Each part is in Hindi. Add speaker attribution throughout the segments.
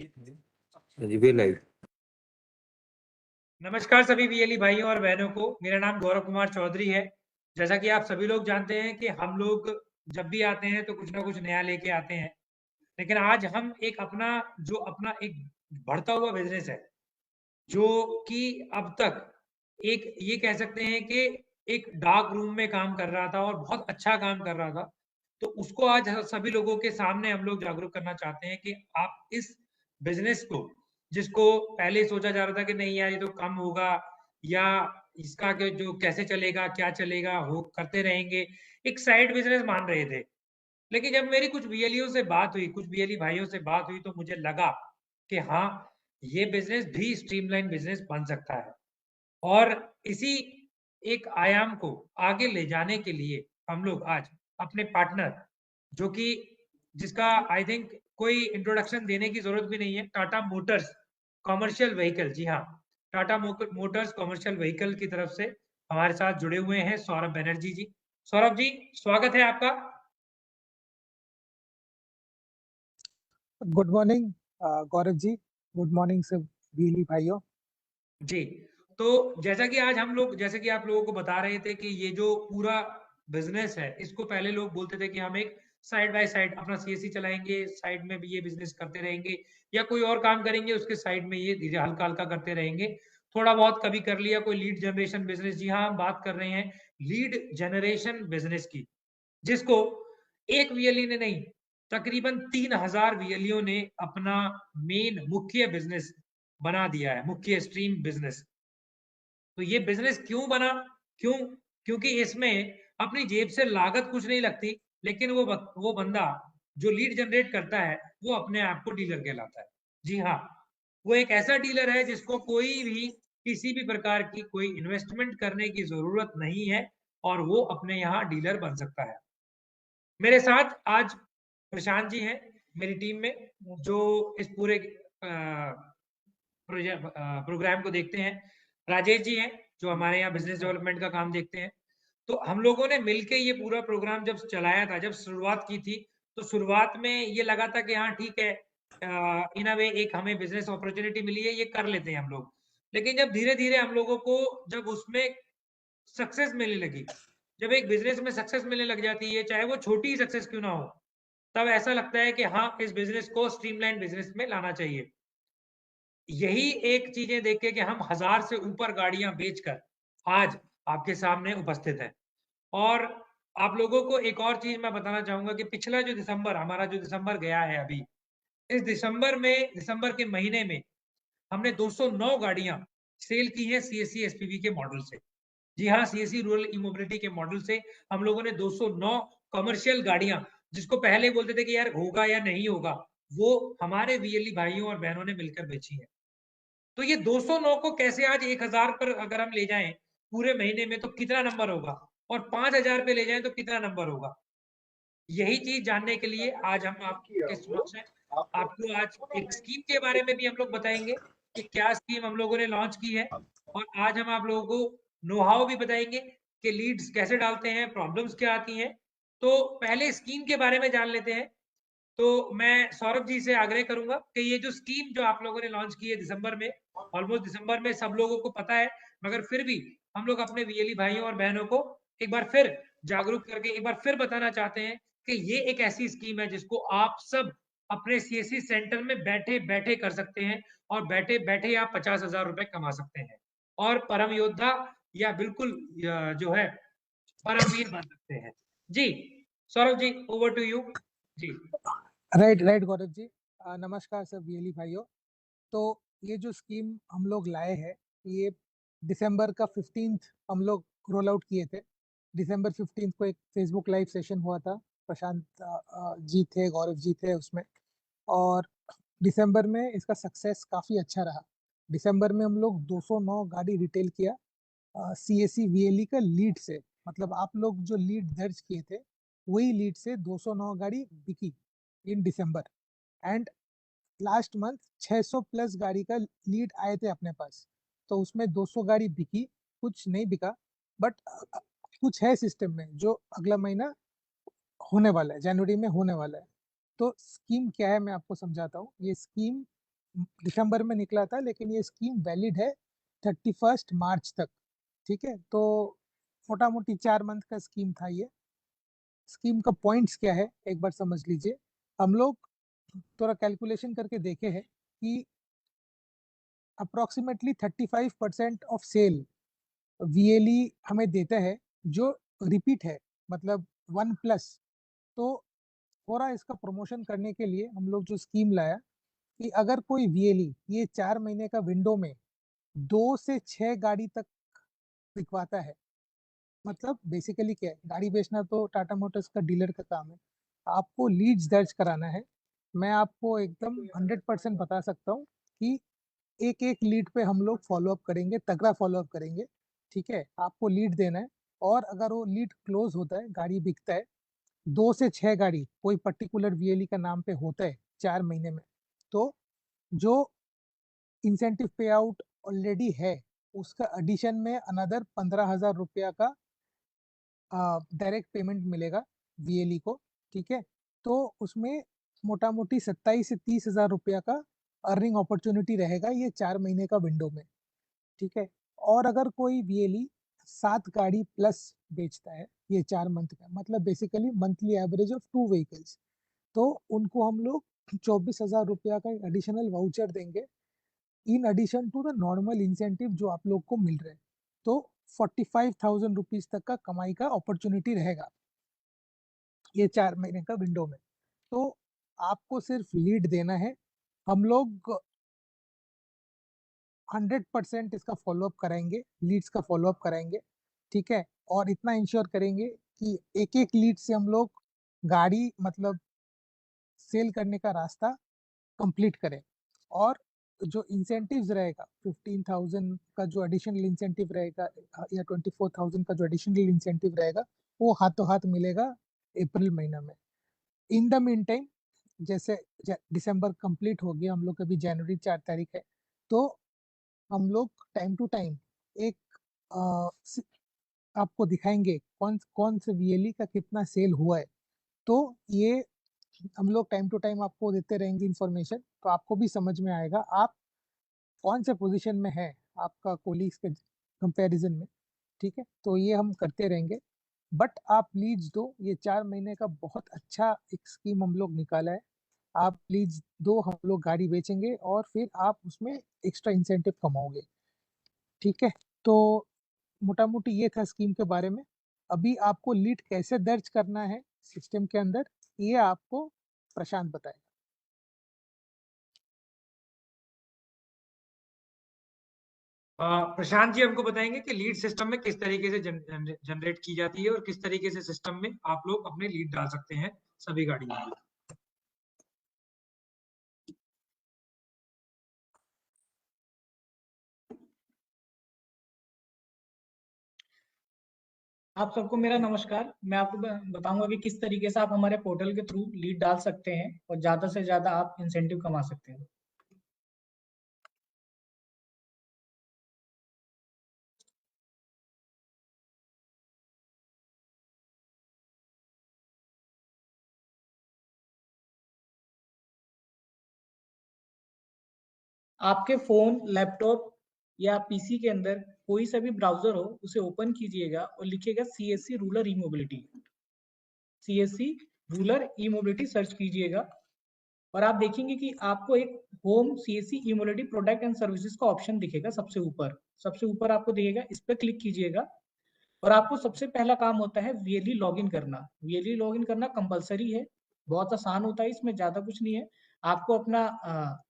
Speaker 1: Review live.
Speaker 2: नमस्कार सभी वीएलई भाइयों और बहनों को। मेरा नाम गौरव कुमार चौधरी है। जैसा कि आप सभी लोग जानते हैं कि हम लोग जब भी आते हैं तो कुछ ना कुछ नया लेके आते हैं, लेकिन आज हम एक अपना एक बढ़ता हुआ बिजनेस है जो कि अब तक एक ये कह सकते हैं कि एक डार्क रूम में काम कर रहा था और बहुत अच्छा काम कर रहा था। तो उसको आज सभी लोगों के सामने हम लोग जागरूक करना चाहते हैं कि आप इस बिजनेस को, जिसको पहले सोचा जा रहा था कि नहीं यार ये तो कम होगा या इसका के जो कैसे चलेगा, क्या चलेगा, हो करते रहेंगे, एक साइड बिजनेस मान रहे थे। लेकिन जब मेरी कुछ वीएलईओ से बात हुई, कुछ वीएलई भाइयों से बात हुई, तो मुझे लगा कि हाँ, ये बिजनेस भी स्ट्रीमलाइन बिजनेस बन सकता है। और इसी एक आयाम को आगे ले जाने के लिए हम लोग आज अपने पार्टनर, जो कि जिसका आई थिंक कोई इंट्रोडक्शन देने की जरूरत भी नहीं है, टाटा मोटर्स कॉमर्शियल व्हीकल, जी हाँ, टाटा मोटर्स कॉमर्शियल व्हीकल की तरफ से हमारे साथ जुड़े हुए हैं सौरभ बनर्जी जी। सौरभ जी, स्वागत है आपका।
Speaker 3: Good morning Gaurav ji, good morning सब वीएलई भाइयों
Speaker 2: जी। तो जैसा कि आप लोगों को बता रहे थे कि ये जो पूरा बिजनेस है, इसको पहले लोग बोलते थे कि हम एक साइड बाय साइड अपना सीएससी चलाएंगे, साइड में भी ये बिजनेस करते रहेंगे या कोई और काम करेंगे उसके साइड में ये धीरे हल्का हल्का करते रहेंगे। थोड़ा बहुत कभी कर लिया कोई लीड जनरेशन बिजनेस। जी हाँ, हम बात कर रहे हैं लीड जनरेशन बिजनेस की, जिसको एक वीएलई ने नहीं, तकरीबन 3000 वीएलईओ ने अपना मेन मुख्य बिजनेस बना दिया है, मुख्य स्ट्रीम बिजनेस। तो ये बिजनेस क्यों बना? क्यों? क्योंकि इसमें अपनी जेब से लागत कुछ नहीं लगती, लेकिन वो बंदा जो लीड जनरेट करता है वो अपने आप को डीलर कहलाता है। जी हाँ, वो एक ऐसा डीलर है जिसको कोई भी किसी भी प्रकार की कोई इन्वेस्टमेंट करने की जरूरत नहीं है और वो अपने यहाँ डीलर बन सकता है। मेरे साथ आज प्रशांत जी हैं मेरी टीम में, जो इस पूरे प्रोग्राम को देखते हैं। राजेश जी हैं जो हमारे यहाँ बिजनेस डेवलपमेंट का काम देखते हैं। तो हम लोगों ने मिलके ये पूरा प्रोग्राम जब चलाया था, जब शुरुआत की थी, तो शुरुआत में ये लगा था कि हाँ ठीक है, इन अ वे एक हमें बिजनेस अपॉर्चुनिटी मिली है, ये कर लेते हैं हम लोग। लेकिन जब धीरे धीरे हम लोगों को जब उसमें सक्सेस मिलने लगी, जब एक बिजनेस में सक्सेस मिलने लग जाती है, चाहे वो छोटी सक्सेस क्यों ना हो, तब ऐसा लगता है कि हाँ इस बिजनेस को स्ट्रीमलाइन बिजनेस में लाना चाहिए। यही एक चीजें देख के कि हम 1000 से ऊपर गाड़ियां बेचकर आज आपके सामने उपस्थित हैं। और आप लोगों को एक और चीज मैं बताना चाहूंगा कि पिछला जो दिसंबर गया है अभी, इस दिसंबर के महीने में हमने 209 गाड़ियां सेल की है सीएससी एसपीवी के मॉडल से। जी हाँ, सीएससी रूरल ई मोबिलिटी के मॉडल से हम लोगों ने 209 कमर्शियल गाड़ियां, जिसको पहले बोलते थे कि यार होगा या नहीं होगा, वो हमारे वीएलई भाइयों और बहनों ने मिलकर बेची है। तो ये 209 को कैसे आज 1000 पर अगर हम ले जाएं पूरे महीने में तो कितना नंबर होगा, और 5000 पे ले जाएं तो कितना नंबर होगा। यही चीज जानने के लिए आज हम आपके समक्ष हैं। आपको आज एक स्कीम के बारे में भी हम लोग बताएंगे कि क्या स्कीम हम लोगों ने लॉन्च की है, और आज हम आप लोगों को नो हाउ भी बताएंगे कि लीड्स कैसे डालते हैं, प्रॉब्लम्स क्या आती हैं। तो पहले स्कीम के बारे में जान लेते हैं। तो मैं सौरभ जी से आग्रह करूंगा कि ये जो स्कीम जो आप लोगों ने लॉन्च की है दिसंबर में, ऑलमोस्ट दिसंबर में सब लोगों को पता है, मगर फिर भी हम लोग अपने वीएलई भाइयों और बहनों को एक बार फिर जागरूक करके एक बार फिर बताना चाहते हैं कि ये एक ऐसी स्कीम है जिसको आप सब अपने सीएससी सेंटर में बैठे बैठे कर सकते हैं, और बैठे बैठे आप 50,000 रुपए कमा सकते हैं और परम योद्धा या बिल्कुल जो है परमवीर बन सकते हैं। जी Saurabh ji, over to you. जी
Speaker 3: राइट गौरव जी, नमस्कार सब वीएलई भाइयों। तो ये जो स्कीम हम लोग लाए हैं, ये दिसंबर का 15th हम लोग रोल आउट किए थे। दिसंबर 15th को एक फेसबुक लाइव सेशन हुआ था, प्रशांत जी थे, गौरव जी थे उसमें। और दिसंबर में इसका सक्सेस काफ़ी अच्छा रहा। दिसंबर में हम लोग 209 गाड़ी रिटेल किया सीएससी वीएलई का लीड से। मतलब आप लोग जो लीड दर्ज किए थे वही लीड से 209 गाड़ी बिकी इन दिसंबर। एंड लास्ट मंथ 600 प्लस गाड़ी का लीड आए थे अपने पास, तो उसमें 200 गाड़ी बिकी, कुछ नहीं बिका, बट कुछ है सिस्टम में जो अगला महीना होने वाला है, जनवरी में होने वाला है। तो स्कीम क्या है मैं आपको समझाता हूँ। ये स्कीम दिसंबर में निकला था, लेकिन ये स्कीम वैलिड है 31 मार्च तक। ठीक है, तो मोटा मोटी 4 मंथ का स्कीम था ये। स्कीम का पॉइंट्स क्या है एक बार समझ लीजिए। हम लोग थोड़ा कैलकुलेशन करके देखे हैं कि अप्रोक्सीमेटली 35% ऑफ सेल वीएलई हमें देता है, जो रिपीट है, मतलब 1+। तो थोड़ा इसका प्रमोशन करने के लिए हम लोग जो स्कीम लाया कि अगर कोई वीएलई ये 4 महीने का विंडो में 2 से 6 गाड़ी तक बिकवाता है, मतलब बेसिकली क्या है, गाड़ी बेचना तो टाटा मोटर्स का डीलर का काम है, आपको लीड्स दर्ज कराना है। मैं आपको एकदम 100% बता सकता हूँ कि एक एक लीड पे हम लोग फॉलोअप करेंगे, तगड़ा फॉलोअप करेंगे। ठीक है, आपको लीड देना है, और अगर वो लीड क्लोज होता है, गाड़ी बिकता है, 2 से 6 गाड़ी कोई पर्टिकुलर वीएलई का नाम पे होता है 4 महीने में, तो जो इंसेंटिव पे आउट ऑलरेडी है, उसका एडिशन में अनदर 15,000 रुपया का डायरेक्ट पेमेंट मिलेगा वीएलई को। ठीक है, तो उसमें मोटा मोटी 27 से 30,000 रुपया का अर्निंग अपॉर्चुनिटी रहेगा ये 4 महीने का विंडो में। ठीक है, और अगर कोई वीएलई 7 गाड़ी प्लस बेचता है ये 4 मंथ का, मतलब basically monthly average of 2 vehicles, तो उनको हम लोग 24,000 रुपया का एडिशनल वाउचर देंगे, in addition to the normal incentive जो आप लोग को मिल रहे हैं। तो 45,000 रुपीज तक का कमाई का अपॉर्चुनिटी रहेगा ये 4 महीने का विंडो में। तो आपको सिर्फ लीड देना है, हम लोग 100% इसका फॉलोअप कराएंगे, लीड्स का फॉलोअप कराएंगे। ठीक है, और इतना इंश्योर करेंगे कि एक एक लीड से हम लोग गाड़ी, मतलब सेल करने का रास्ता कंप्लीट करें। और जो इंसेंटिव्स रहेगा 15,000 का जो एडिशनल इंसेंटिव रहेगा, या 24,000 का जो एडिशनल इंसेंटिव रहेगा, वो हाथों हाथ मिलेगा अप्रैल महीना में। इन द मीन टाइम, जैसे दिसंबर कंप्लीट हो गया, हम लोग अभी जनवरी 4 तारीख है, तो हम लोग टाइम टू टाइम एक आपको दिखाएंगे कौन कौन से वीएलई का कितना सेल हुआ है। तो ये हम लोग टाइम टू टाइम आपको देते रहेंगे इन्फॉर्मेशन, तो आपको भी समझ में आएगा आप कौन से पोजीशन में है आपका कोलीग्स के कंपैरिजन में। ठीक है, तो ये हम करते रहेंगे, बट आप लीड्स दो। ये 4 महीने का बहुत अच्छा एक स्कीम हम लोग निकाला है। आप लीड्स दो, हम लोग गाड़ी बेचेंगे, और फिर आप उसमें एक्स्ट्रा इंसेंटिव कमाओगे। ठीक है, तो मोटा मोटी ये था स्कीम के बारे में। अभी आपको लीड कैसे दर्ज करना है सिस्टम के अंदर, ये आपको प्रशांत बताएगा।
Speaker 2: प्रशांत जी हमको बताएंगे कि लीड सिस्टम में किस तरीके से जनरेट की जाती है और किस तरीके से सिस्टम में आप लोग अपने लीड डाल सकते हैं सभी गाड़ियों में।
Speaker 1: आप सबको मेरा नमस्कार। मैं आपको बताऊंगा कि किस तरीके से आप हमारे पोर्टल के थ्रू लीड डाल सकते हैं और ज़्यादा से ज़्यादा आप इंसेंटिव कमा सकते हैं। आपके फ़ोन, लैपटॉप या पीसी के अंदर कोई सा भी ब्राउज़र हो, उसे ओपन कीजिएगा और लिखिएगा CSC rural e-mobility. CSC rural e-mobility search कीजिएगा और आप देखेंगे कि आपको एक home CSC e-mobility product and services का ऑप्शन दिखेगा सबसे ऊपर। सबसे ऊपर आपको दिखेगा, इस पर क्लिक कीजिएगा और आपको सबसे पहला काम होता है वीएलई लॉगिन करना। वीएलई लॉगिन करना कंपलसरी है, बहुत आसान होता है, इसमें ज़्यादा कुछ नहीं है। आपको अपना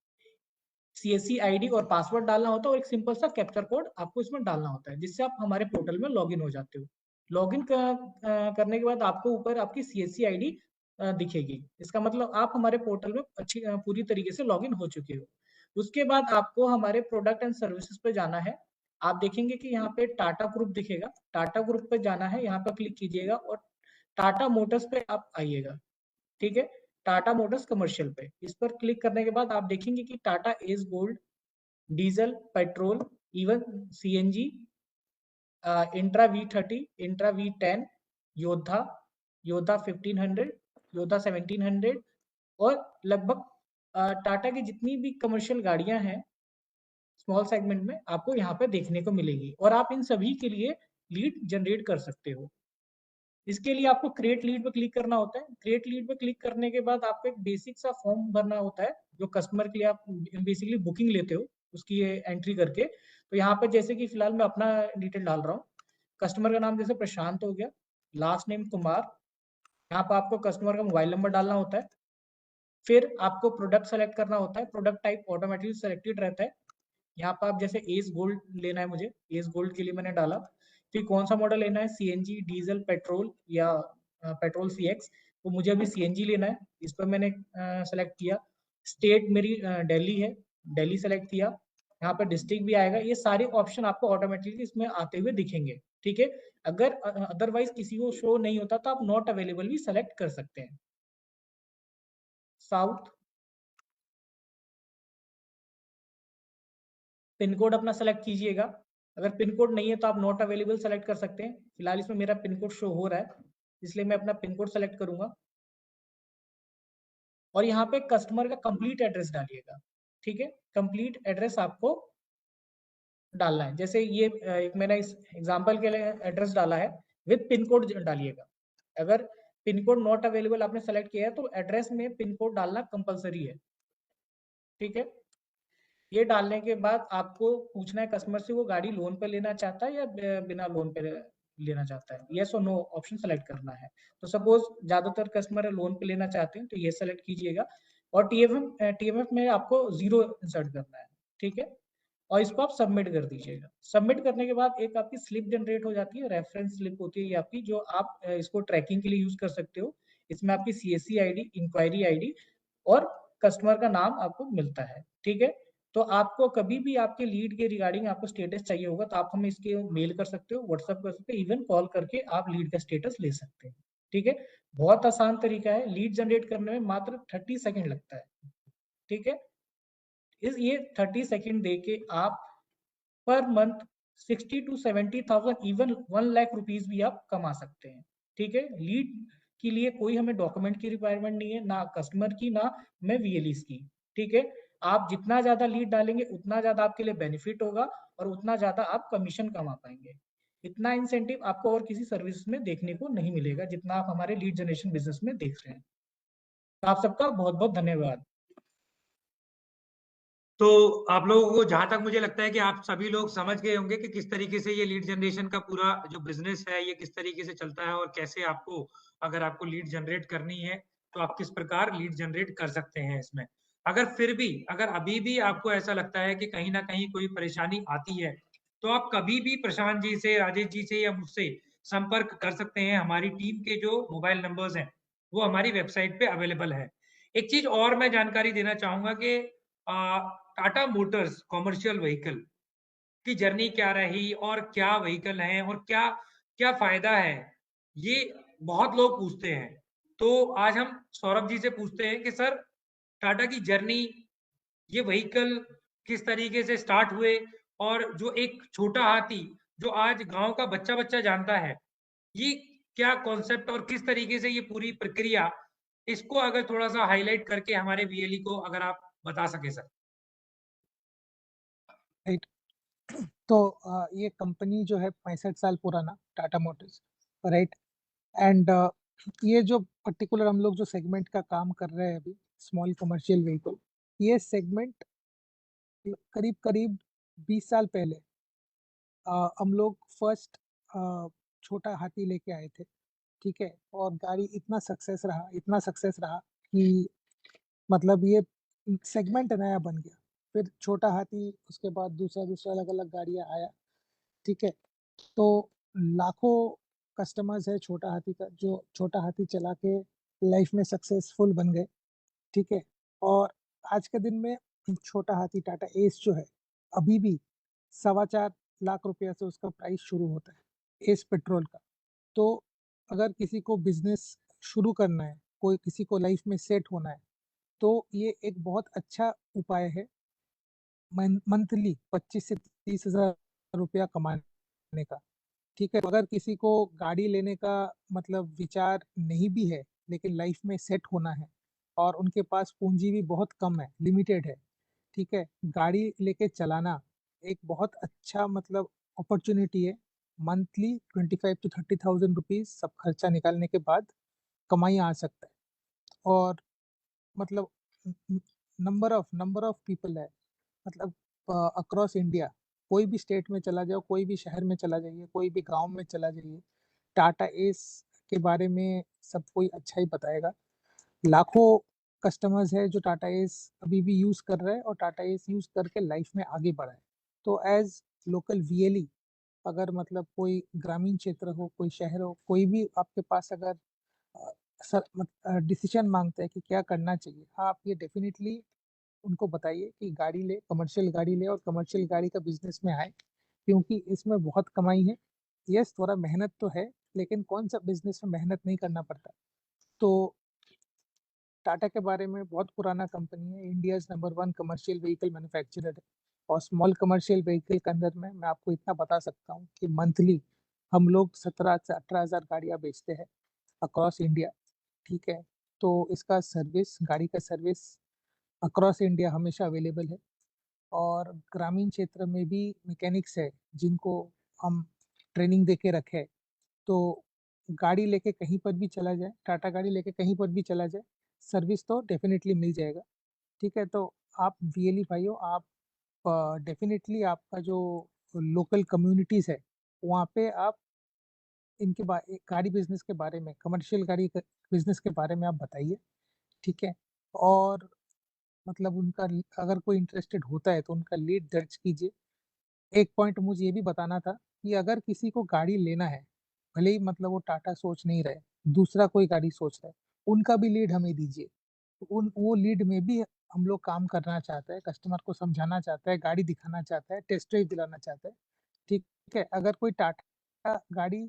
Speaker 1: सीएससी आईडी और पासवर्ड डालना होता है और एक सिंपल सा कैप्चर कोड आपको इसमें डालना होता है, जिससे आप हमारे पोर्टल में लॉगिन हो जाते हो। लॉगिन करने के बाद आपको ऊपर आपकी सीएससी आईडी दिखेगी। इसका मतलब आप हमारे पोर्टल में अच्छी पूरी तरीके से लॉगिन हो चुके हो। उसके बाद आपको हमारे प्रोडक्ट एंड सर्विसेज पे जाना है। आप देखेंगे कि यहाँ पे टाटा ग्रुप दिखेगा। टाटा ग्रुप पे जाना है, यहाँ पर क्लिक कीजिएगा और टाटा मोटर्स पे आप आइएगा। ठीक है, टाटा मोटर्स कमर्शियल पे इस पर क्लिक करने के बाद आप देखेंगे कि Tata S gold, diesel, petrol, even CNG, intra V30, intra V10, योद्धा, योद्धा 1500, योद्धा 1700 और लगभग टाटा की जितनी भी कमर्शियल गाड़ियां हैं स्मॉल सेगमेंट में आपको यहाँ पे देखने को मिलेगी और आप इन सभी के लिए लीड जनरेट कर सकते हो। इसके लिए आपको क्रिएट लीड पे क्लिक करना होता है। क्रिएट लीड पे क्लिक करने के बाद आपको एक बेसिक सा फॉर्म भरना होता है जो कस्टमर के लिए आप बेसिकली बुकिंग लेते हो उसकी एंट्री करके। तो यहाँ पे जैसे कि फिलहाल मैं अपना डिटेल डाल रहा हूँ। कस्टमर का नाम जैसे प्रशांत हो गया, लास्ट नेम कुमार, यहाँ पे आपको कस्टमर का मोबाइल नंबर डालना होता है। फिर आपको प्रोडक्ट सेलेक्ट करना होता है, प्रोडक्ट टाइप ऑटोमेटिकली सेलेक्टेड रहता है। यहाँ पर आप जैसे एस गोल्ड लेना है, मुझे एस गोल्ड के लिए मैंने डाला। फिर कौन सा मॉडल लेना है, सीएनजी, डीजल, पेट्रोल या पेट्रोल सीएक्स, तो मुझे अभी सीएनजी लेना है, इस पर मैंने सेलेक्ट किया। स्टेट मेरी दिल्ली है, दिल्ली सेलेक्ट किया। यहाँ पर डिस्ट्रिक्ट भी आएगा। ये सारे ऑप्शन आपको ऑटोमेटिकली इसमें आते हुए दिखेंगे, ठीक है। अगर अदरवाइज किसी को शो नहीं होता तो आप नॉट अवेलेबल भी सेलेक्ट कर सकते हैं। साउथ, पिन कोड अपना सेलेक्ट कीजिएगा। अगर पिन कोड नहीं है तो आप नॉट अवेलेबल सेलेक्ट कर सकते हैं। फिलहाल इसमें मेरा पिन कोड शो हो रहा है, इसलिए मैं अपना पिन कोड सेलेक्ट करूंगा। और यहाँ पे कस्टमर का कंप्लीट एड्रेस डालिएगा, ठीक है। कंप्लीट एड्रेस आपको डालना है। जैसे ये एक मैंने इस एग्जांपल के लिए एड्रेस डाला है, विद पिन कोड डालिएगा। अगर पिन कोड नॉट अवेलेबल आपने सेलेक्ट किया है तो एड्रेस में पिन कोड डालना कंपलसरी है, ठीक है। ये डालने के बाद आपको पूछना है कस्टमर से वो गाड़ी लोन पे लेना चाहता है या बिना लोन पे लेना चाहता है। यस और नो ऑप्शन सेलेक्ट करना है। तो सपोज ज्यादातर कस्टमर लोन पे लेना चाहते हैं तो ये सेलेक्ट कीजिएगा। और टीएमएफ में आपको 0 इंसर्ट करना है, ठीक है। और इसको आप सबमिट कर दीजिएगा। सबमिट करने के बाद एक आपकी स्लिप जनरेट हो जाती है, रेफरेंस स्लिप होती है ये आपकी, जो आप इसको ट्रैकिंग के लिए यूज कर सकते हो। इसमें आपकी सीएससी आईडी, इंक्वायरी आईडी और कस्टमर का नाम आपको मिलता है, ठीक है। तो आपको कभी भी आपके लीड के रिगार्डिंग आपको स्टेटस चाहिए होगा तो आप हमें इसके मेल कर सकते हो, व्हाट्सएप कर सकते हो, इवन कॉल करके आप लीड का स्टेटस ले सकते हैं, ठीक है। बहुत आसान तरीका है, लीड जनरेट करने में मात्र 30 सेकंड लगता है, ठीक है। ये 30 सेकंड दे के आप per month 60 to 70,000 even 1 lakh rupees भी आप कमा सकते हैं, ठीक है। लीड के लिए कोई हमें डॉक्यूमेंट की रिक्वायरमेंट नहीं है, ना कस्टमर की, ना मैं वीएलईस की, ठीक है। आप जितना ज्यादा लीड डालेंगे उतना ज्यादा आपके लिए बेनिफिट होगा और उतना ज्यादा आप कमीशन कमा पाएंगे। इतना इंसेंटिव आपको और किसी सर्विस में देखने को नहीं मिलेगा जितना आप हमारे लीड जनरेशन बिजनेस में देख रहे हैं। तो आप सबका बहुत बहुत धन्यवाद।
Speaker 2: तो आप लोगों को, जहां तक मुझे लगता है कि आप सभी लोग समझ गए होंगे कि किस तरीके से ये लीड जनरेशन का पूरा जो बिजनेस है ये किस तरीके से चलता है और कैसे आपको, अगर आपको लीड जनरेट करनी है तो आप किस प्रकार लीड जनरेट कर सकते हैं इसमें। अगर फिर भी, अगर अभी भी आपको ऐसा लगता है कि कहीं ना कहीं कोई परेशानी आती है तो आप कभी भी प्रशांत जी से, राजेश जी से या मुझसे संपर्क कर सकते हैं। हमारी टीम के जो मोबाइल नंबर्स हैं वो हमारी वेबसाइट पे अवेलेबल है। एक चीज और मैं जानकारी देना चाहूंगा कि टाटा मोटर्स कॉमर्शियल व्हीकल की जर्नी क्या रही और क्या व्हीकल है और क्या क्या फायदा है, ये बहुत लोग पूछते हैं। तो आज हम सौरभ जी से पूछते हैं कि सर, टाटा की जर्नी, ये व्हीकल किस तरीके से स्टार्ट हुए और जो एक छोटा हाथी जो आज गांव का बच्चा बच्चा जानता है, ये क्या कॉन्सेप्ट और किस तरीके से ये पूरी प्रक्रिया, इसको अगर थोड़ा सा हाईलाइट करके हमारे वीएलई को अगर आप बता सके सर।
Speaker 3: राइट। तो ये कंपनी जो है 65 साल पुराना, टाटा मोटर्स, राइट। एंड ये जो पर्टिकुलर हम लोग जो सेगमेंट का काम कर रहे हैं अभी, स्मॉल कमर्शियल व्हीकल, ये सेगमेंट करीब करीब 20 साल पहले हम लोग फर्स्ट छोटा हाथी लेके आए थे, ठीक है। और गाड़ी इतना सक्सेस रहा कि मतलब ये सेगमेंट नया बन गया। फिर छोटा हाथी, उसके बाद दूसरा दूसरा अलग अलग गाड़ियाँ आया, ठीक है। तो लाखों कस्टमर्स है छोटा हाथी का, जो छोटा हाथी चला के लाइफ में सक्सेसफुल बन गए, ठीक है। और आज के दिन में छोटा हाथी टाटा एस जो है, अभी भी 4.25 लाख रुपया से उसका प्राइस शुरू होता है, एस पेट्रोल का। तो अगर किसी को बिजनेस शुरू करना है, कोई किसी को लाइफ में सेट होना है, तो ये एक बहुत अच्छा उपाय है मंथली 25 से 30 हजार रुपया कमाने का, ठीक है। अगर किसी को गाड़ी लेने का मतलब विचार नहीं भी है, लेकिन लाइफ में सेट होना है और उनके पास पूंजी भी बहुत कम है, लिमिटेड है, ठीक है। गाड़ी लेके चलाना एक बहुत अच्छा मतलब अपॉर्चुनिटी है। मंथली 25 to 30,000 रुपीज सब खर्चा निकालने के बाद कमाई आ सकता है। और मतलब नंबर ऑफ पीपल है, मतलब अक्रॉस इंडिया, कोई भी स्टेट में चला जाओ, कोई भी शहर में चला जाइए, कोई भी गांव में चला जाइए, टाटा एस के बारे में सब कोई अच्छा ही बताएगा। लाखों कस्टमर्स है जो टाटा एस अभी भी यूज कर रहे हैं और टाटा एस यूज करके लाइफ में आगे बढ़ा है। तो एज लोकल वीएलई, अगर मतलब कोई ग्रामीण क्षेत्र हो, कोई शहर हो, कोई भी आपके पास अगर डिसीजन मांगता है कि क्या करना चाहिए, आप ये डेफिनेटली उनको बताइए कि गाड़ी ले, कमर्शियल गाड़ी ले और कमर्शियल गाड़ी का बिजनेस में आए, क्योंकि इसमें बहुत कमाई है। यस, थोड़ा मेहनत तो है, लेकिन कौन सा बिजनेस में मेहनत नहीं करना पड़ता। तो टाटा के बारे में बहुत पुराना कंपनी है, India number 1 commercial vehicle manufacturer है। और स्मॉल कमर्शियल व्हीकल के अंदर में मैं आपको इतना बता सकता हूँ कि मंथली हम लोग 17 से 18,000 गाड़ियाँ बेचते हैं अक्रॉस इंडिया, ठीक है। तो इसका सर्विस, गाड़ी का सर्विस अक्रॉस इंडिया हमेशा अवेलेबल है। और ग्रामीण क्षेत्र में भी मैकेनिक्स है जिनको हम ट्रेनिंग दे के रखे हैं। तो गाड़ी लेके कहीं पर भी चला जाए, टाटा गाड़ी लेके कहीं पर भी चला जाए, सर्विस तो डेफिनेटली मिल जाएगा, ठीक है। तो आप वीएलई भाइयों, आप डेफिनेटली आपका जो लोकल कम्युनिटीज़ है वहाँ पे आप इनके गाड़ी बिजनेस के बारे में, कमर्शियल गाड़ी बिजनेस के बारे में आप बताइए, ठीक है। और मतलब उनका अगर कोई इंटरेस्टेड होता है तो उनका लीड दर्ज कीजिए। एक पॉइंट मुझे ये भी बताना था कि अगर किसी को गाड़ी लेना है, भले ही मतलब वो टाटा सोच नहीं रहे, दूसरा कोई गाड़ी सोच रहा है, उनका भी लीड हमें दीजिए। उन वो लीड में भी हम लोग काम करना चाहते हैं, कस्टमर को समझाना चाहता है, गाड़ी दिखाना चाहता है, टेस्ट ड्राइव दिलाना चाहता है, ठीक है। अगर कोई टाटा गाड़ी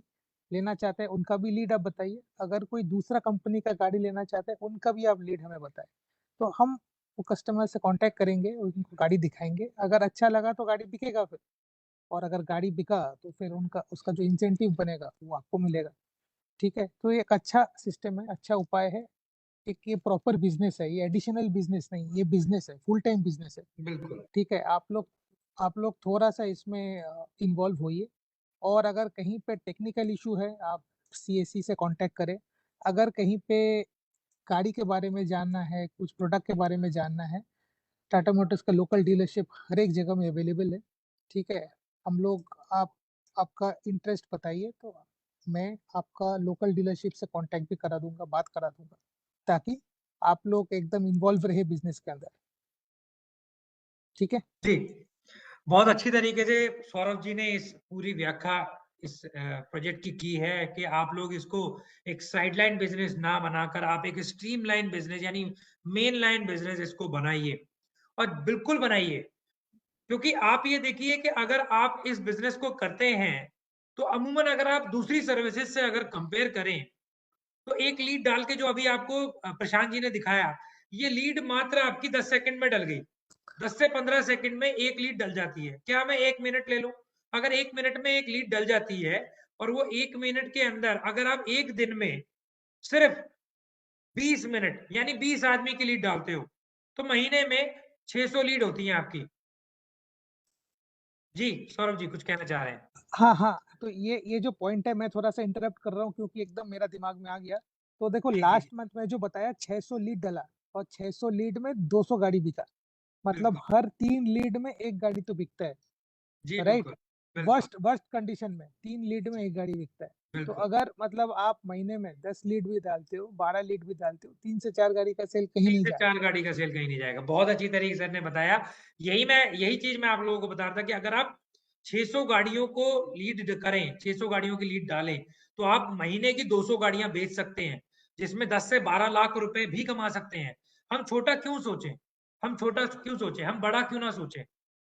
Speaker 3: लेना चाहता है, उनका भी लीड आप बताइए। अगर कोई दूसरा कंपनी का गाड़ी लेना चाहता है, उनका भी आप लीड हमें बताएं। तो हम वो कस्टमर से कांटेक्ट करेंगे, उनको गाड़ी दिखाएंगे, अगर अच्छा लगा तो गाड़ी बिकेगा फिर, और अगर गाड़ी बिका तो फिर उनका उसका जो इंसेंटिव बनेगा वो आपको मिलेगा, ठीक है। तो ये एक अच्छा सिस्टम है, अच्छा उपाय है। एक ये प्रॉपर बिजनेस है, ये एडिशनल बिजनेस नहीं, ये बिजनेस है, फुल टाइम बिजनेस है,
Speaker 2: बिल्कुल।
Speaker 3: ठीक है। आप लोग थोड़ा सा इसमें इन्वॉल्व होइए। और अगर कहीं पे टेक्निकल इशू है, आप सीएससी से कांटेक्ट करें। अगर कहीं पे गाड़ी के बारे में जानना है, कुछ प्रोडक्ट के बारे में जानना है, टाटा मोटर्स का लोकल डीलरशिप हर एक जगह में अवेलेबल है, ठीक है। हम लोग आपका इंटरेस्ट बताइए तो मैं आपका लोकल डीलरशिप से कांटेक्ट भी करा दूंगा, बात करा दूंगा, ताकि आप लोग एकदम इन्वॉल्व रहे बिजनेस के अंदर, ठीक है।
Speaker 2: जी, बहुत अच्छी तरीके से सौरभ जी ने इस पूरी व्याख्या इस प्रोजेक्ट की है कि आप लोग इसको एक साइडलाइन बिजनेस ना बनाकर आप एक स्ट्रीमलाइन बिजनेस यानी मेन लाइन बिजनेस इसको बनाइए, और बिल्कुल बनाइए। क्योंकि आप ये देखिए कि अगर आप इस बिजनेस को करते हैं तो अमूमन अगर आप दूसरी सर्विसेज से अगर कंपेयर करें तो एक लीड डाल के जो अभी आपको प्रशांत जी ने दिखाया, ये लीड मात्र आपकी 10 सेकंड में डल गई। 10 से 15 सेकंड में एक लीड डल जाती है। क्या मैं 1 मिनट ले लूं? अगर 1 मिनट में एक लीड डल जाती है और वो 1 मिनट के अंदर अगर आप एक दिन में सिर्फ 20 मिनट यानी 20 आदमी की लीड डालते हो तो महीने में 600 लीड होती हैं आपकी। जी, सौरभ जी कुछ कहना चाह रहे हैं।
Speaker 3: हाँ हाँ, तो ये जो पॉइंट है, मैं थोड़ा सा इंटरप्ट कर रहा हूँ क्योंकि एकदम मेरा दिमाग में आ गया। तो देखो,
Speaker 2: जी, जी,
Speaker 3: लास्ट मंथ में जो बताया 600 लीड डला और 600 लीड में 200 गाड़ी बिका, मतलब
Speaker 2: बिल्कुल।
Speaker 3: हर 3 लीड में एक गाड़ी तो बिकता है,
Speaker 2: जी,
Speaker 3: राइट।
Speaker 2: बिल्कुल, बिल्कुल,
Speaker 3: वर्स्ट कंडीशन में 3 लीड में एक गाड़ी बिकता है। तो
Speaker 2: बिल्कुल।
Speaker 3: अगर मतलब आप महीने में 10 लीड भी डालते हो, 12 लीड भी डालते हो, 3 से 4 गाड़ी का सेल कहीं
Speaker 2: 3
Speaker 3: नहीं
Speaker 2: से
Speaker 3: जा
Speaker 2: 4 गाड़ी का सेल कहीं नहीं जाएगा। बहुत अच्छी तरीके से सर ने बताया। यही चीज़ मैं आप लोगों को बता रहा था कि अगर आप 600 गाड़ियों को लीड करें, 600 गाड़ियों की लीड डालें, तो आप महीने की 200 गाड़ियाँ बेच सकते हैं, जिसमें 10 से 12 लाख रुपए भी कमा सकते हैं। हम छोटा क्यों सोचें? हम छोटा क्यों सोचें? हम बड़ा क्यों ना सोचें?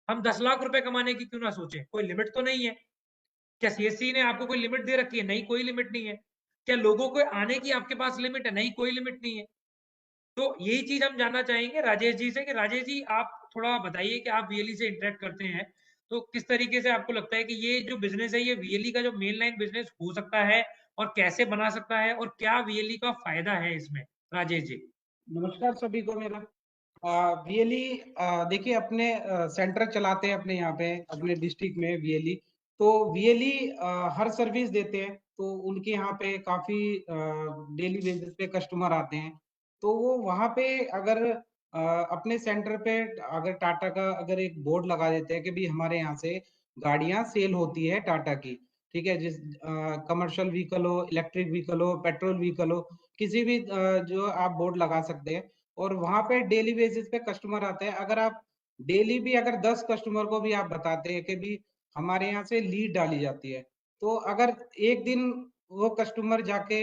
Speaker 2: हम 10 लाख रुपए कमाने की क्यों ना सोचें? कोई लिमिट तो नहीं है। क्या सीएससी ने आपको कोई लिमिट दे रखी है? नहीं, कोई लिमिट नहीं है। क्या लोगों को आने की आपके पास लिमिट है? नहीं, कोई लिमिट नहीं है। तो यही चीज हम जानना चाहेंगे राजेश जी से कि राजेश जी आप थोड़ा बताइए कि आप वीएलई से इंटरेक्ट करते हैं तो किस तरीके से आपको लगता है कि ये जो बिजनेस है ये वीएलई का जो मेन लाइन बिजनेस हो सकता है और कैसे बना सकता है और क्या वीएलई का फायदा है इसमें? राजेश जी।
Speaker 4: नमस्कार सभी को मेरा वीएलई देखिए अपने सेंटर चलाते हैं अपने यहाँ पे अपने डिस्ट्रिक्ट में वीएलई। तो वीएलई हर सर्विस देते हैं, तो उनके यहाँ पे काफी डेली बेसिस पे कस्टमर आते हैं। तो वो वहाँ पे अगर अपने सेंटर पे अगर टाटा का अगर एक बोर्ड लगा देते हैं कि भी हमारे यहाँ से गाड़ियां सेल होती है टाटा की, ठीक है, जिस कमर्शियल व्हीकल हो, इलेक्ट्रिक व्हीकल हो, पेट्रोल व्हीकल हो, किसी भी जो आप बोर्ड लगा सकते हैं और वहां पे डेली बेसिस पे कस्टमर आते हैं। अगर आप डेली भी अगर 10 कस्टमर को भी आप बताते हैं कि भी हमारे यहाँ से लीड डाली जाती है, तो अगर एक दिन वो कस्टमर जाके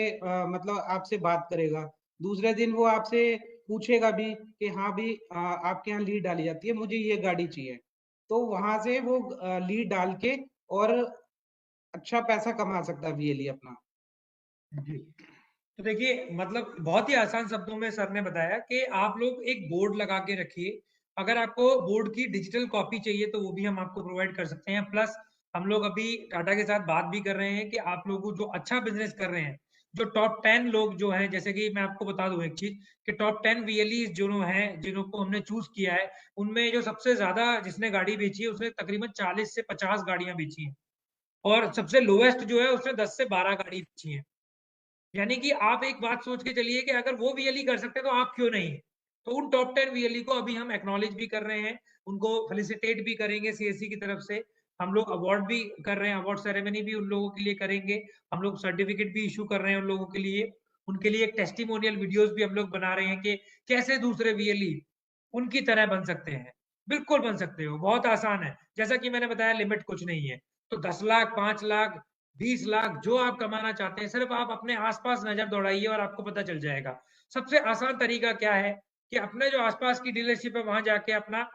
Speaker 4: मतलब आपसे बात करेगा, दूसरे दिन वो आपसे पूछेगा भी कि हाँ भी आपके यहाँ लीड डाली जाती है, मुझे ये गाड़ी चाहिए, तो वहां से वो लीड डाल के और अच्छा पैसा कमा सकता है वीएलई अपना।
Speaker 2: जी। तो देखिए मतलब बहुत ही आसान शब्दों में सर ने बताया कि आप लोग एक बोर्ड लगा के रखिए। अगर आपको बोर्ड की डिजिटल कॉपी चाहिए तो वो भी हम आपको प्रोवाइड कर सकते हैं। प्लस हम लोग अभी टाटा के साथ बात भी कर रहे हैं कि आप लोग जो अच्छा बिजनेस कर रहे हैं, जो टॉप 10 लोग जो हैं, जैसे कि मैं आपको बता दूं एक चीज कि टॉप 10 वीएलई जो हैं जिनको हमने चूज किया है, उनमें जो सबसे ज्यादा जिसने गाड़ी बेची है उसने तकरीबन 40 से 50 गाड़ियां बेची हैं, और सबसे लोएस्ट जो है उसने 10 से 12 गाड़ी बेची है। यानी कि आप एक बात सोच के चलिए कि अगर वो वीएलई कर सकते हैं तो आप क्यों नहीं। तो उन टॉप 10 वीएलई को अभी हम एक्नॉलेज भी कर रहे हैं, उनको फेलिसिटेट भी करेंगे सीएससी की तरफ से। हम लोग अवार्ड भी कर रहे हैं, अवार्ड सेरेमनी भी उन लोगों के लिए करेंगे। हम लोग सर्टिफिकेट भी इशू कर रहे हैं उन लोगों के लिए। उनके लिए एक टेस्टिमोनियल वीडियोस भी हम लोग बना रहे हैं कि कैसे दूसरे वीएलई उनकी तरह बन सकते हैं। बिल्कुल बन सकते हो, बहुत आसान है। जैसा कि मैंने बताया, लिमिट कुछ नहीं है। तो 10 लाख, 5 लाख, 20 लाख जो आप कमाना चाहते हैं, सिर्फ आप अपने आसपास नजर दौड़ाइए और आपको पता चल जाएगा। सबसे आसान तरीका क्या है कि अपने जो आसपास की डीलरशिप है वहां जाके अपना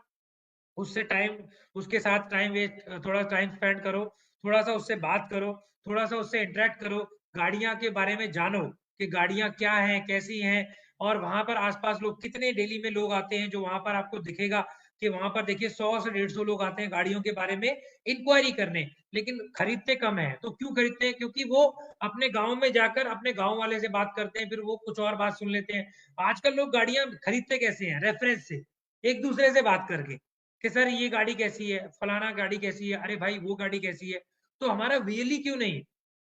Speaker 2: उससे टाइम उसके साथ टाइम वेस्ट थोड़ा टाइम स्पेंड करो, थोड़ा सा उससे बात करो, थोड़ा सा उससे इंटरेक्ट करो, गाड़ियां के बारे में जानो कि गाड़ियां क्या हैं, कैसी हैं। और वहां पर आसपास लोग कितने डेली में लोग आते हैं, जो वहां पर आपको दिखेगा कि वहां पर देखिए 100 से 150 लोग आते हैं गाड़ियों के बारे में इंक्वायरी करने, लेकिन खरीदते कम है। तो क्यों खरीदते हैं? क्योंकि वो अपने गांव में जाकर अपने गांव वाले से बात करते हैं, फिर वो कुछ और बात सुन लेते हैं। आजकल लोग गाड़ियां खरीदते कैसे हैं? रेफरेंस से, एक दूसरे से बात करके कि सर ये गाड़ी कैसी है, फलाना गाड़ी कैसी है, अरे भाई वो गाड़ी कैसी है। तो हमारा वीएलई क्यों नहीं?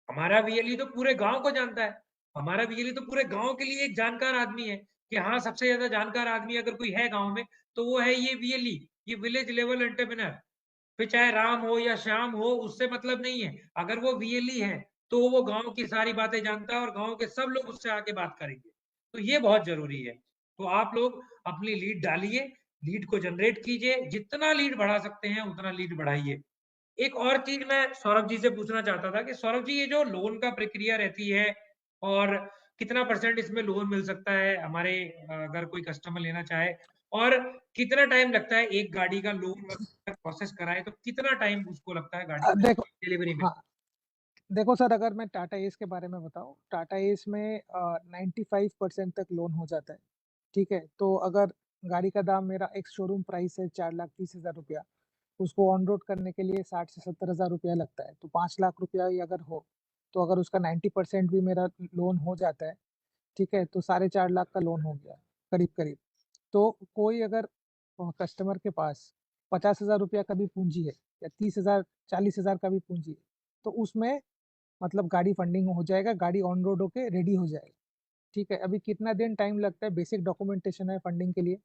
Speaker 2: हमारा वीएलई तो पूरे गांव को जानता है। हमारा वीएलई तो पूरे गांव के लिए एक जानकार आदमी है कि हाँ, सबसे ज्यादा जानकार आदमी अगर कोई है गांव में तो वो है ये वीएलई, ये विलेज लेवल एंटरप्रेन्योर। फिर चाहे राम हो या श्याम हो, उससे मतलब नहीं है। अगर वो वीएलई है तो वो गांव की सारी बातें जानता है और गांव के सब लोग उससे आके बात करेंगे। तो ये बहुत जरूरी है। तो आप लोग अपनी लीड डालिए, लीड को जनरेट कीजिए, जितना लीड बढ़ा सकते हैं उतना लीड बढ़ाइए। एक और चीज मैं सौरभ जी से पूछना चाहता था कि सौरभ जी, ये जो लोन का प्रक्रिया रहती है और कितना परसेंट इसमें लोन मिल सकता है हमारे, अगर कोई कस्टमर लेना चाहे, और कितना टाइम लगता है एक गाड़ी का लोन प्रोसेस कराए तो कितना टाइम उसको लगता है गाड़ी
Speaker 3: देखो,
Speaker 2: डिलीवरी में?
Speaker 3: हाँ, देखो सर, अगर मैं टाटा एस के बारे में बताऊं, टाटा एस में 95% तक लोन हो जाता है। ठीक है, तो अगर गाड़ी का दाम मेरा एक शोरूम प्राइस है 4,30,000 रुपया, उसको ऑन रोड करने के लिए 60 से 70 हज़ार रुपया लगता है। तो 5 लाख रुपया ही अगर हो, तो अगर उसका 90% भी मेरा लोन हो जाता है, ठीक है, तो 4.5 लाख का लोन हो गया करीब करीब। तो कोई अगर कस्टमर के पास 50,000 रुपया का भी पूंजी है या 30,000 40,000 का भी पूंजी है, तो उसमें मतलब गाड़ी फंडिंग हो जाएगा, गाड़ी ऑन रोड होके रेडी हो जाएगी। ठीक है, अभी कितना दिन टाइम लगता है? बेसिक डॉक्यूमेंटेशन है फंडिंग के लिए,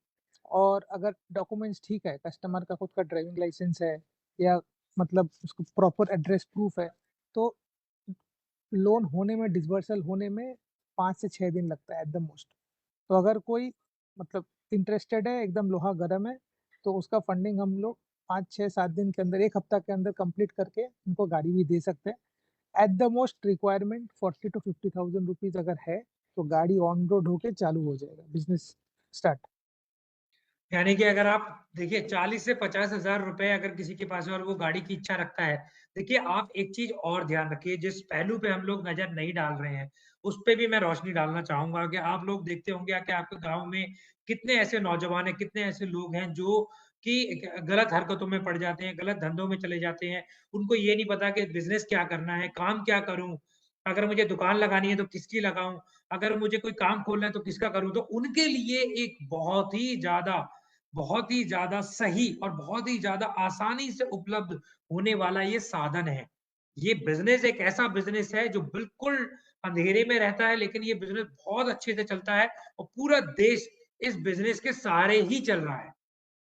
Speaker 3: और अगर डॉक्यूमेंट्स ठीक है, कस्टमर का खुद का ड्राइविंग लाइसेंस है या मतलब उसको प्रॉपर एड्रेस प्रूफ है, तो लोन होने में, डिसबर्सल होने में 5 से 6 दिन लगता है एट द मोस्ट। तो अगर कोई मतलब इंटरेस्टेड है, एकदम लोहा गर्म है, तो उसका फंडिंग हम लोग 5, 6, 7 दिन के अंदर, एक हफ्ता के अंदर कंप्लीट करके उनको गाड़ी भी दे सकते हैं। At the most requirement 40 to 50,000 rupees अगर है, तो गाड़ी ऑन रोड होके चालू हो जाएगा, बिजनेस स्टार्ट।
Speaker 2: यानी कि अगर आप देखिए 40 से 50 हजार रुपए अगर किसी के पास है और वो गाड़ी की इच्छा रखता है, देखिए आप एक चीज और ध्यान रखिए, जिस पहलू पे हम लोग नजर नहीं डाल रहे हैं उस पे भी मैं रोशनी डालना चाहूंगा कि आप लोग देखते होंगे कि आपके गांव में कितने ऐसे नौजवान हैं, कितने ऐसे लोग हैं जो कि गलत हरकतों में पड़ जाते हैं, गलत धंधों में चले जाते हैं। उनको ये नहीं पता कि बिजनेस क्या करना है, काम क्या करूं, अगर मुझे दुकान लगानी है तो किसकी लगाऊं, अगर मुझे कोई काम खोलना है तो किसका करूँ? तो उनके लिए एक बहुत ही ज़्यादा सही और बहुत ही ज़्यादा आसानी से उपलब्ध होने वाला ये साधन है। ये बिज़नेस एक ऐसा बिज़नेस है जो बिल्कुल अंधेरे में रहता है, लेकिन ये बिज़नेस बहुत अच्छे से चलता है और पूरा देश इस बिज़नेस के सहारे ही चल रहा है।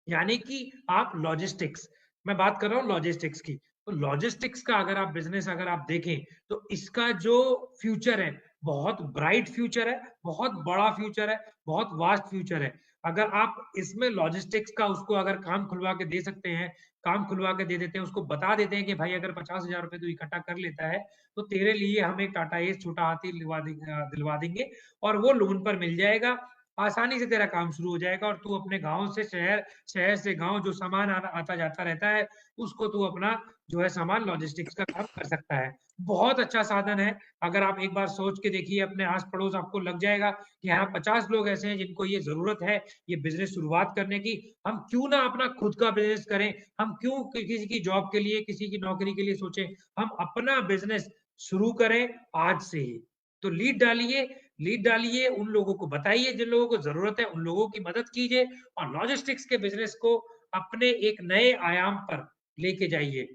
Speaker 2: यानी कि आप लॉजिस्टिक्स, मैं बात कर रहा हूँ लॉजिस्टिक्स की। तो लॉजिस्टिक्स का अगर आप बिज़नेस अगर आप देखें, तो इसका जो फ्यूचर है, बहुत ब्राइट फ्यूचर है, बहुत बड़ा फ्यूचर है, बहुत वास्ट फ्यूचर है। अगर आप इसमें लॉजिस्टिक्स का उसको अगर काम खुलवा के दे सकते हैं, काम खुलवा के दे देते हैं, उसको बता देते हैं कि भाई अगर 50,000 रुपए तू इकट्ठा कर लेता है, तो तेरे लिए हम एक टाटा एस छोटा हाथी दिलवा देंगे और वो लोन पर मिल जाएगा। आसानी से तेरा काम शुरू हो जाएगा और तू अपने गाँव से शहर, शहर से गाँव जो सामान आता-जाता रहता है, उसको तू अपना जो है सामान लॉजिस्टिक्स का काम कर सकता है। बहुत अच्छा साधन है, अगर आप एक बार सोच के देखिए अपने आस-पड़ोस आपको लग जाएगा कि हाँ, 50 लोग ऐसे हैं जिनको ये ज़रूरत है, ये बिज़नेस शुरुआत करने की। हम क्यों ना अपना खुद का बिज़नेस करें? हम क्यों किसी की जॉब के लिए, किसी की नौकरी के लिए सोचें? हम अपना बिज़नेस शुरू करें आज से ही। तो लीड डालिए, उन लोगों को बताइए जिन लोगों को ज़रूरत है, उन लोगों की मदद कीजिए और लॉजिस्टिक्स के बिज़नेस को अपने एक नए आयाम पर लेके जाइए।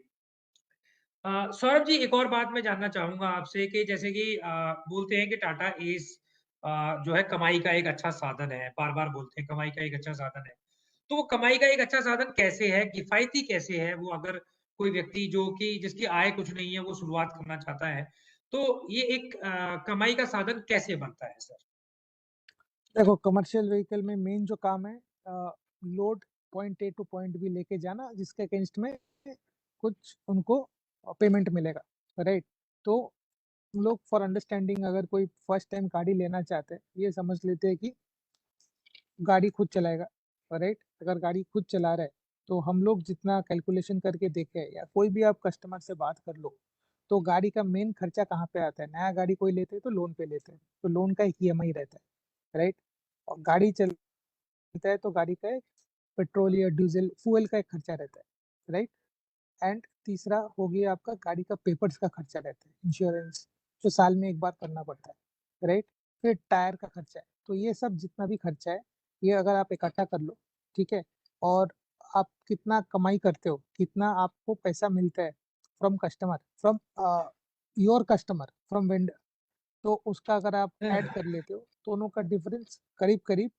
Speaker 2: सौरभ जी, एक और बात मैं जानना चाहूँगा आपसे कि जैसे कि बोलते हैं कि टाटा एस जो है कमाई का एक अच्छा साधन है, बार-बार बोलते हैं कमाई का एक अच्छा साधन है। तो वो कमाई का एक अच्छा साधन कैसे है? किफ़ायती कैसे है? वो अगर कोई व्यक्ति जो कि जिसकी आय कुछ नहीं है, वो शुरुआत करना चाहता है, तो ये एक कमाई का साधन कैसे बनता है सर?
Speaker 3: देखो, कमर्शियल व्हीकल में मेन जो काम है load point A to point B लेके जाना, जिसके अगेंस्ट में कुछ उनको पेमेंट मिलेगा, राइट? तो हम लोग फॉर अंडरस्टैंडिंग, अगर कोई फर्स्ट टाइम गाड़ी लेना चाहते हैं, ये समझ लेते हैं कि गाड़ी खुद चलाएगा, राइट? अगर गाड़ी खुद चला रहा है, तो हम लोग जितना कैलकुलेशन करके देखें या कोई भी आप कस्टमर से बात कर लो, तो गाड़ी का मेन खर्चा कहाँ पे आता है? नया गाड़ी कोई लेते हैं तो लोन पे लेते हैं, तो लोन का एक ईएमआई रहता है, राइट? और गाड़ी चलता है तो गाड़ी का एक पेट्रोल या डीजल फ्यूल का एक खर्चा रहता है, राइट? एंड तीसरा हो गया आपका गाड़ी का पेपर्स का खर्चा रहता है, इंश्योरेंस, जो साल में एक बार करना पड़ता है, राइट? फिर टायर का खर्चा है। तो ये सब जितना भी खर्चा है, ये अगर आप इकट्ठा कर लो, ठीक है? और आप कितना कमाई करते हो, कितना आपको पैसा मिलता है from customer, from your customer, from vendor, तो उसका अगर आप ऐड कर लेते हो, दोनों का डिफरेंस करीब-करीब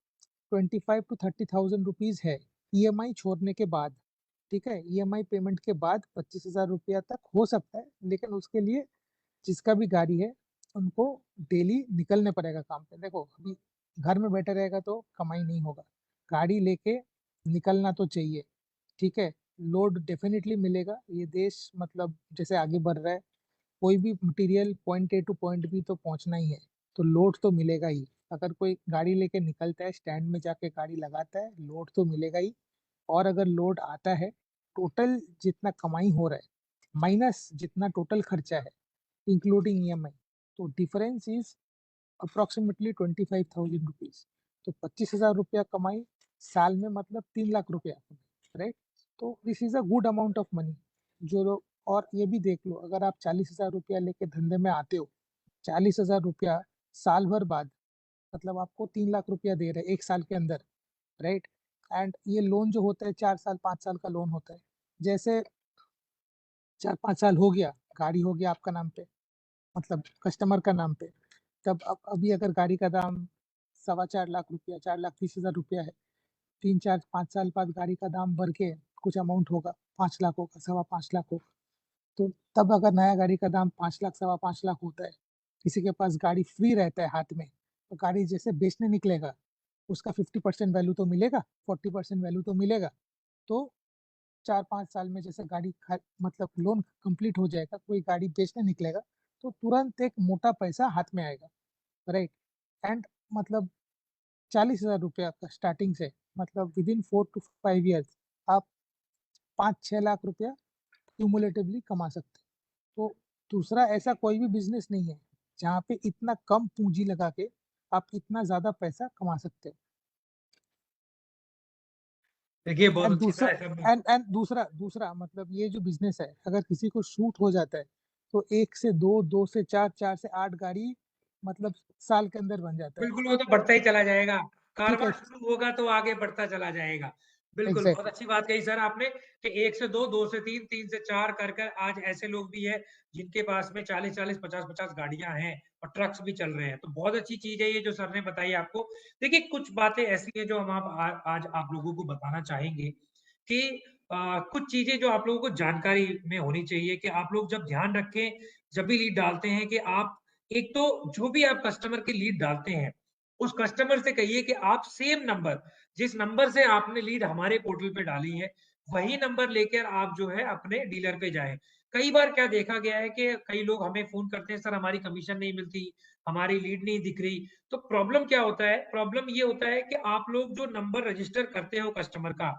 Speaker 3: 25 टू 30,000 रुपीज़ है, ईएमआई छोड़ने के बाद, ठीक है? ईएमआई पेमेंट के बाद 25,000 रुपया तक हो सकता है, लेकिन उसके लिए जिसका भी गाड़ी है, उनको डेली निकलने पड़ेगा काम पे। देखो, अभी घर में बैठे रहेगा तो कमाई नहीं होगा, गाड़ी लेके निकलना तो चाहिए, ठीक है? लोड डेफ़िनिटली मिलेगा, ये देश मतलब जैसे आगे बढ़ रहा है, कोई भी material point A to point B तो पहुँचना ही है, तो लोड तो मिलेगा ही। अगर कोई गाड़ी लेके निकलता है, स्टैंड में जाके गाड़ी लगाता है, लोड तो मिलेगा ही। और अगर लोड आता है, टोटल जितना कमाई हो रहा है, माइनस जितना टोटल खर्चा है, इंक्लूडिंग ईएमआई, तो डिफरेंस इज़ अप्रॉक्सिमेटली 25,000 रुपीज़। तो 25,000 रुपया कमाई साल में मतलब 3 लाख रुपया, राइट? तो this is a good amount of money जो लोग। और ये भी देख लो, अगर आप 40,000 रुपया लेके धंधे में आते हो, 40,000 रुपया साल भर बाद मतलब आपको 3 लाख रुपया दे रहे हैं 1 साल के अंदर, राइट? एंड ये लोन जो होता है 4 साल 5 साल का लोन होता है। जैसे 4-5 साल हो गया, गाड़ी हो गया आपका नाम पे, मतलब कस्टमर का नाम पे, तब अब अभी अगर गाड़ी का दाम सवा 4 लाख रुपया, 4,30,000 रुपया है, 3-4-5 साल बाद गाड़ी का दाम बढ़ के कुछ अमाउंट होगा, 5 लाख होगा, सवा 5 लाख होगा। तो तब अगर नया गाड़ी का दाम 5 लाख, सवा 5 लाख होता है, किसी के पास गाड़ी फ्री रहता है हाथ में, तो गाड़ी जैसे बेचने निकलेगा, उसका 50% वैल्यू तो मिलेगा, 40% वैल्यू तो मिलेगा। तो 4-5 साल में जैसे गाड़ी मतलब लोन कंप्लीट हो जाएगा, कोई गाड़ी बेचने निकलेगा, तो तुरंत एक मोटा पैसा हाथ में आएगा, राइट? एंड मतलब 40,000 रुपया का स्टार्टिंग से मतलब विदिन 4 टू 5 ईयर्स आप 5-6 लाख रुपया क्यूमुलेटिवली कमा सकते हैं। तो दूसरा ऐसा कोई भी बिज़नेस नहीं है, जहाँ पे इतना कम पूँजी लगा के आप इतना ज़्यादा पैसा कमा सकते हो।
Speaker 2: देखिए बहुत
Speaker 3: एंड
Speaker 2: अच्छी
Speaker 3: दूसरा
Speaker 2: तरह से हमने
Speaker 3: एंड दूसरा दूसरा मतलब ये जो बिज़नेस है, अगर किसी को शूट हो जाता है, तो 1 से 2, 2 से 4, 4 से 8 गाड़ी मतलब साल के अंदर बन जाता है।
Speaker 2: बिल्कुल, वो तो बढ़ता ही चला जाएगा। कारवां
Speaker 3: है।
Speaker 2: शुरू होगा तो आगे बढ़ता चला जाएगा। बिल्कुल, बहुत
Speaker 3: एग्जैक्टली।
Speaker 2: अच्छी बात कही सर आपने कि 1 से 2, 2 से 3, 3 से 4 कर आज ऐसे लोग भी हैं जिनके पास में 40-40, 50-50 गाड़ियाँ हैं और ट्रक्स भी चल रहे हैं। तो बहुत अच्छी चीज़ है ये जो सर ने बताई आपको। देखिए, कुछ बातें ऐसी हैं जो हम आप आज आप लोगों को बताना चाहेंगे कि कुछ चीज़ें जो आप लोगों को जानकारी में होनी चाहिए कि आप लोग जब ध्यान रखें, जब भी लीड डालते हैं कि आप एक तो जो भी आप कस्टमर की लीड डालते हैं, उस कस्टमर से कहिए कि आप सेम नंबर, जिस नंबर से आपने लीड हमारे पोर्टल पे डाली है, वही नंबर लेकर आप जो है अपने डीलर पे जाएँ। कई बार क्या देखा गया है कि कई लोग हमें फ़ोन करते हैं, सर हमारी कमीशन नहीं मिलती, हमारी लीड नहीं दिख रही। तो प्रॉब्लम क्या होता है? प्रॉब्लम ये होता है कि आप लोग जो नंबर रजिस्टर करते हो कस्टमर का,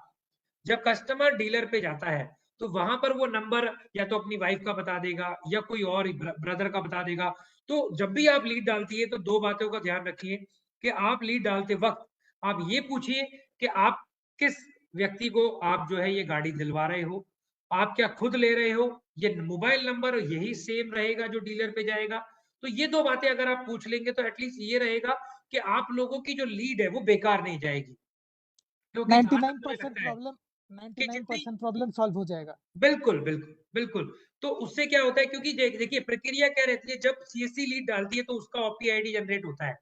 Speaker 2: जब कस्टमर डीलर पे जाता है, तो वहाँ पर वो नंबर या तो अपनी वाइफ का बता देगा या कोई और ब्रदर का बता देगा। तो जब भी आप लीड डालती है तो 2 बातों का ध्यान रखिए कि आप लीड डालते वक़्त आप ये पूछिए कि आप किस व्यक्ति को आप जो है ये गाड़ी दिलवा रहे हो? आप क्या खुद ले रहे हो? ये मोबाइल नंबर यही सेम रहेगा जो डीलर पे जाएगा? तो ये 2 बातें अगर आप पूछ लेंगे तो एट लीस्ट ये रहेगा कि आप लोगों की जो लीड है वो बेकार नहीं जाएगी। क्योंकि जहाँ तक मुझे
Speaker 3: 99%
Speaker 2: लगता है
Speaker 3: प्रॉब्लम
Speaker 2: कि जितनी
Speaker 3: 99% प्रॉब्लम सॉल्व हो जाएगा।
Speaker 2: बिल्कुल, बिल्कुल, बिल्कुल। तो उससे क्या होता है क्योंकि देखिए प्रक्रिया क्या रहती है जब सीएससी लीड डालती है तो उसका ओपी आईडी जनरेट होता है।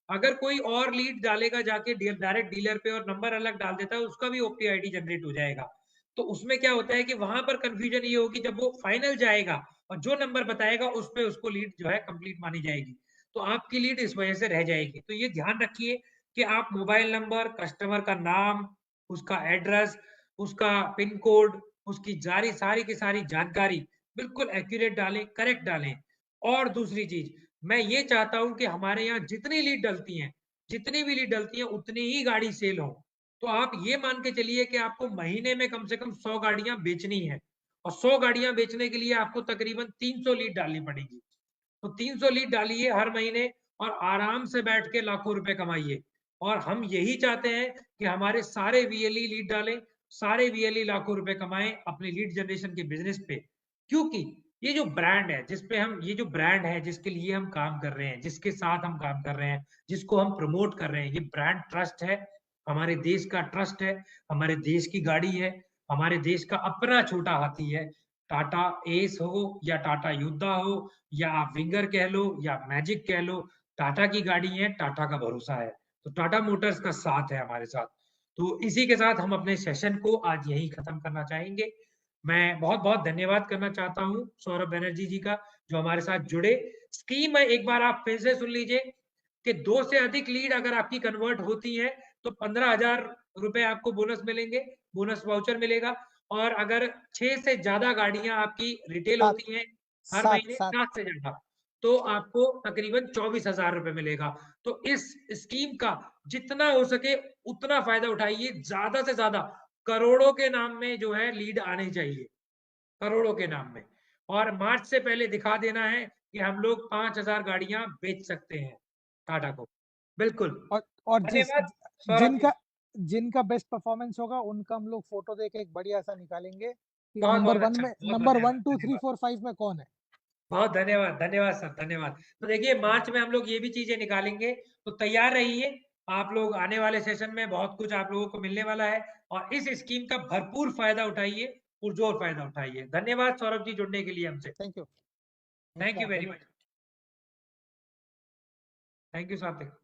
Speaker 2: अगर कोई और लीड डालेगा जाके डायरेक्ट डीलर पे और नंबर अलग डाल देता है उसका भी ओपी आईडी जनरेट हो जाएगा। तो उसमें क्या होता है कि वहाँ पर कन्फ्यूजन ये होगी जब वो फाइनल जाएगा और जो नंबर बताएगा उस पे उसको लीड जो है कंप्लीट मानी जाएगी। तो आपकी लीड इस वजह से रह जाएगी। तो ये ध्यान रखिए कि आप मोबाइल नंबर, कस्टमर का नाम, उसका एड्रेस, उसका पिन कोड, उसकी सारी की सारी जानकारी बिल्कुल एक्यूरेट डालें, करेक्ट डालें। और दूसरी चीज़, मैं ये चाहता हूँ कि हमारे यहाँ जितनी लीड डलती हैं, जितनी भी लीड डलती हैं, उतनी ही गाड़ी सेल हो। तो आप ये मान के चलिए कि आपको महीने में कम से कम 100 गाड़ियाँ बेचनी है और 100 गाड़ियाँ बेचने के लिए आपको तकरीबन 300 लीड डालनी पड़ेगी। तो 300 लीड डालिए हर महीने और आराम से बैठ के लाखों रुपए कमाइए। और हम यही चाहते हैं कि हमारे सारे वीएलई लीड डालें, सारे वीएलई लाखों रुपए कमाएं अपनी लीड जनरेशन के बिजनेस पे। क्योंकि ये जो ब्रांड है जिसपे हम ये जो ब्रांड है जिसके लिए हम काम कर रहे हैं, जिसके साथ हम काम कर रहे हैं, जिसको हम प्रमोट कर रहे हैं, ये ब्रांड ट्रस्ट है, हमारे देश का ट्रस्ट है, हमारे देश की गाड़ी है, हमारे देश का अपना छोटा हाथी है। टाटा एस हो या टाटा योद्धा हो या आप विंगर कह लो या मैजिक कह लो, टाटा की गाड़ी है, टाटा का भरोसा है। तो टाटा मोटर्स का साथ है हमारे साथ। तो इसी के साथ हम अपने सेशन को आज यहीं खत्म करना चाहेंगे। मैं बहुत-बहुत धन्यवाद करना चाहता हूँ सौरभ बनर्जी जी का जो हमारे साथ जुड़े। स्कीम है एक बार आप फिर से सुन लीजिए कि 2 से अधिक लीड अगर आपकी कन्वर्ट होती है तो 15,000 रुपए आपको बोनस मिलेंगे, बोनस वाउचर मिलेगा और अगर 6 से ज़्यादा गाड़ियाँ आपकी रिटेल
Speaker 3: सात
Speaker 2: होती हैं हर
Speaker 3: सात
Speaker 2: महीने
Speaker 3: सात
Speaker 2: 7 से ज़्यादा, तो आपको तकरीबन 24,000 रुपए मिलेगा। तो इस स्कीम का जितना हो सके उतना फ़ायदा उठाइए, ज़्यादा से ज़्यादा करोड़ों के नाम में जो है लीड आने चाहिए, करोड़ों के नाम में। और मार्च से पहले दिखा देना है कि हम लोग 5,000 गाड़ियाँ बेच सकते हैं टाटा को। बिल्कुल,
Speaker 3: और
Speaker 2: धन्यवाद सौरभ जी।
Speaker 3: जिनका जिनका बेस्ट परफॉर्मेंस होगा उनका हम लोग फोटो देके एक बढ़िया सा निकालेंगे कि
Speaker 2: बहुत-बहुत अच्छा, बहुत
Speaker 3: नंबर
Speaker 2: धन्यवाद,
Speaker 3: 1 2 3
Speaker 2: धन्यवाद।
Speaker 3: 4 5 में कौन है।
Speaker 2: बहुत धन्यवाद, धन्यवाद सर, धन्यवाद। तो देखिए मार्च में हम लोग ये भी चीज़ें निकालेंगे, तो तैयार रहिए। आप लोग आने वाले सेशन में बहुत कुछ आप लोगों को मिलने वाला है और इस स्कीम का भरपूर फ़ायदा उठाइए, पुरज़ोर फ़ायदा उठाइए। धन्यवाद सौरभ जी जुड़ने के लिए हमसे।
Speaker 3: Thank you.
Speaker 2: Thank you very much. Thank you सार्थक।